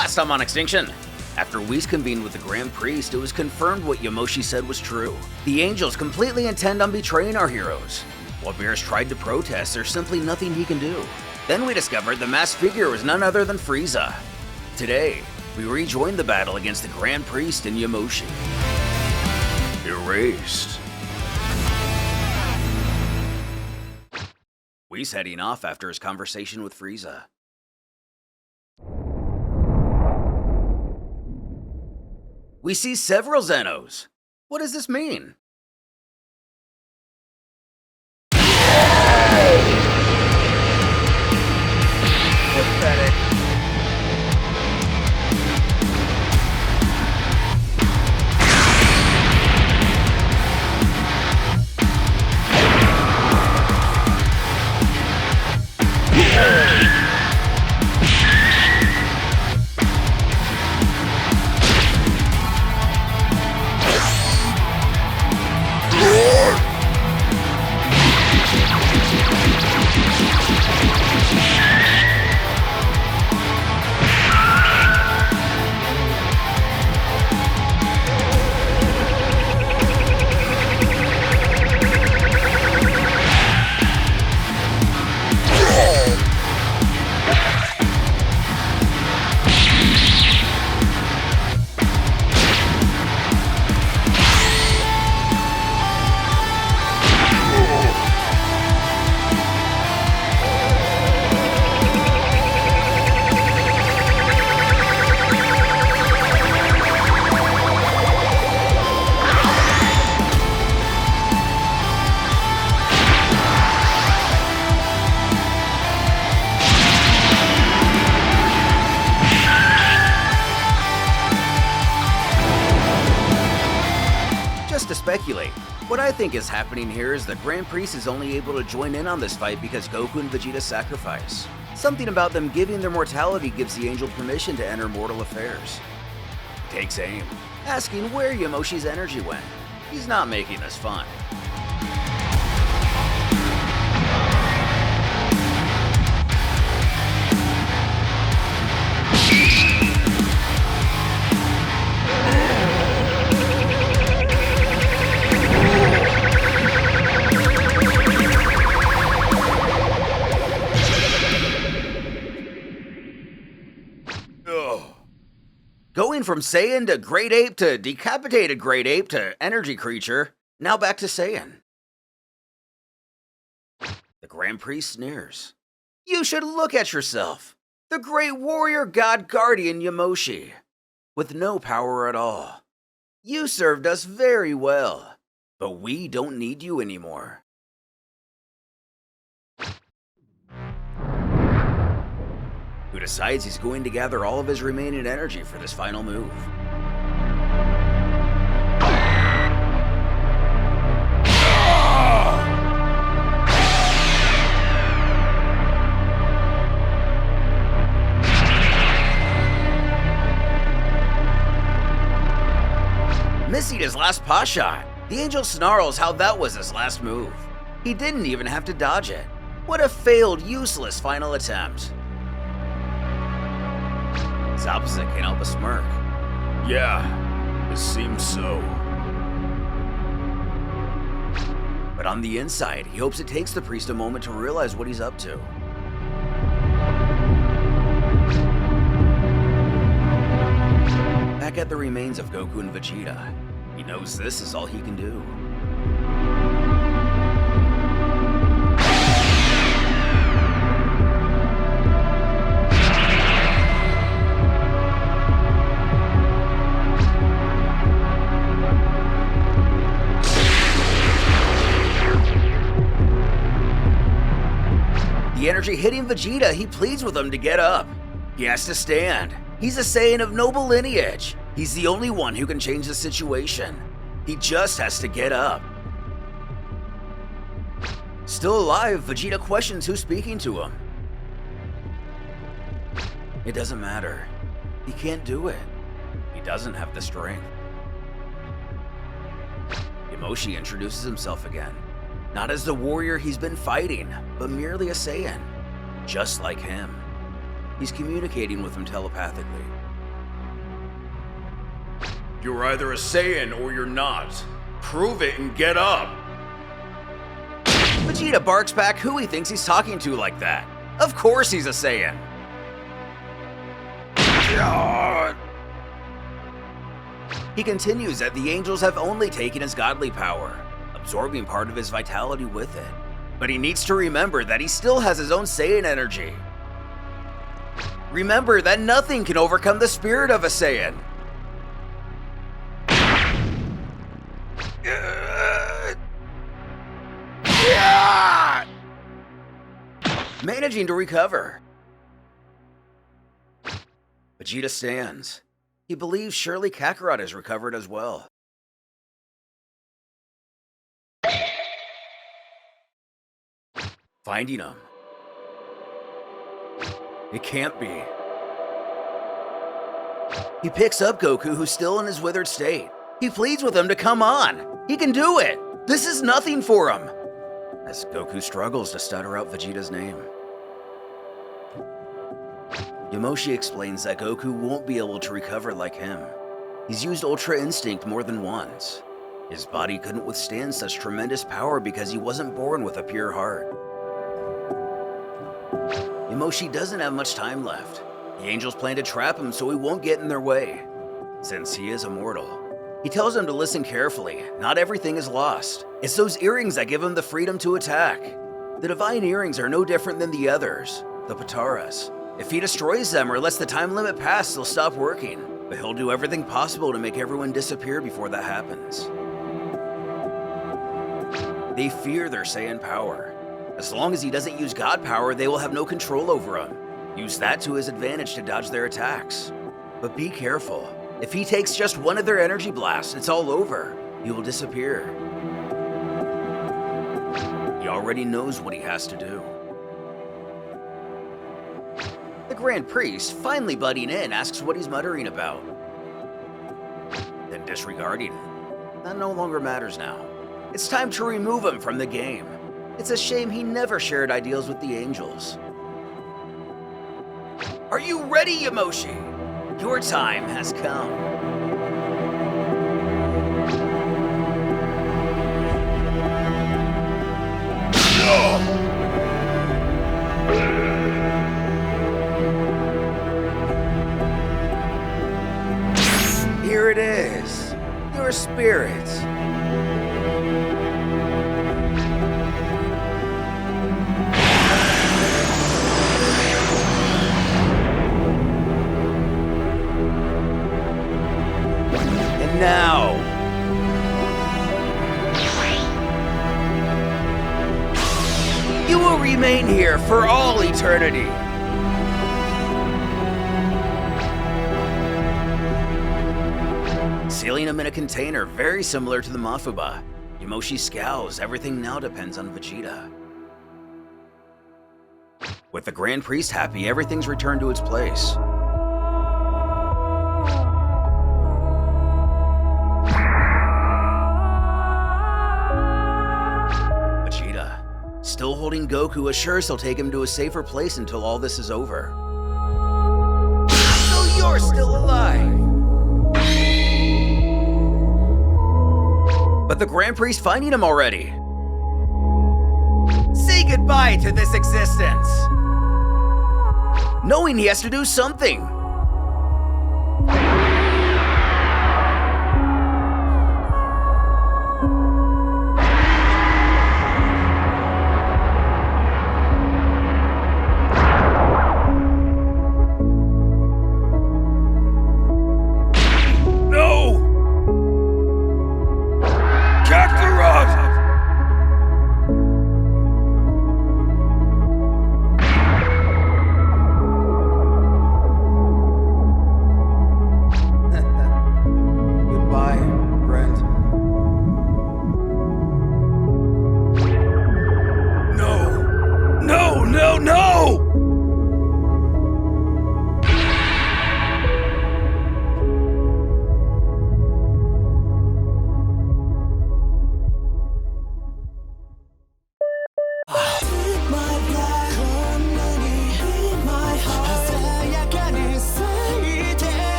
Last time on Extinction. After Whis convened with the Grand Priest, it was confirmed what Yamoshi said was true. The angels completely intend on betraying our heroes. While Beerus tried to protest, there's simply nothing he can do. Then we discovered the masked figure was none other than Frieza. Today, we rejoined the battle against the Grand Priest and Yamoshi. Erased. Whis heading off after his conversation with Frieza. We see several Zenos. What does this mean? Pathetic. To speculate, what I think is happening here is that Grand Priest is only able to join in on this fight because Goku and Vegeta's sacrifice. Something about them giving their mortality gives the angel permission to enter mortal affairs. He takes aim, asking where Yamoshi's energy went. He's not making this fun. Going from Saiyan to Great Ape to decapitated Great Ape to energy creature, now back to Saiyan. The Grand Priest sneers. You should look at yourself. The great warrior god guardian Yamoshi. With no power at all. You served us very well, but we don't need you anymore. Who decides he's going to gather all of his remaining energy for this final move. Missing his last paw shot. The angel snarls how that was his last move. He didn't even have to dodge it. What a failed, useless final attempt. His opposite can't help but smirk. Yeah, it seems so. But on the inside, he hopes it takes the priest a moment to realize what he's up to. Back at the remains of Goku and Vegeta, he knows this is all he can do. The energy hitting Vegeta, he pleads with him to get up. He has to stand. He's a Saiyan of noble lineage. He's the only one who can change the situation. He just has to get up. Still alive, Vegeta questions who's speaking to him. It doesn't matter. He can't do it. He doesn't have the strength. Yamoshi introduces himself again. Not as the warrior he's been fighting, but merely a Saiyan, just like him. He's communicating with him telepathically. You're either a Saiyan or you're not. Prove it and get up! Vegeta barks back who he thinks he's talking to like that. Of course he's a Saiyan. He continues that the angels have only taken his godly power, absorbing part of his vitality with it. But he needs to remember that he still has his own Saiyan energy. Remember that nothing can overcome the spirit of a Saiyan. Managing to recover. Vegeta stands. He believes surely Kakarot has recovered as well. Finding him. It can't be. He picks up Goku, who's still in his withered state. He pleads with him to come on. He can do it. This is nothing for him. As Goku struggles to stutter out Vegeta's name. Yamoshi explains that Goku won't be able to recover like him. He's used Ultra Instinct more than once. His body couldn't withstand such tremendous power because he wasn't born with a pure heart. Yamoshi doesn't have much time left. The angels plan to trap him so he won't get in their way. Since he is immortal, he tells them to listen carefully. Not everything is lost. It's those earrings that give him the freedom to attack. The divine earrings are no different than the others, the Pataras. If he destroys them or lets the time limit pass, they'll stop working. But he'll do everything possible to make everyone disappear before that happens. They fear their Saiyan power. As long as he doesn't use God power, they will have no control over him. Use that to his advantage to dodge their attacks. But be careful. If he takes just one of their energy blasts, it's all over. He will disappear. He already knows what he has to do. The Grand Priest, finally butting in, asks what he's muttering about. Then disregarding it. That no longer matters now. It's time to remove him from the game. It's a shame he never shared ideals with the angels. Are you ready, Yamoshi? Your time has come. Here it is, your spirit. And now, you will remain here for all eternity. Sealing him in a container very similar to the Mafuba. Yamoshi scowls. Everything now depends on Vegeta. With the Grand Priest happy, everything's returned to its place. Vegeta, still holding Goku, assures he'll take him to a safer place until all this is over. So you're still alive! But the Grand Priest finding him already. Say goodbye to this existence. Knowing he has to do something.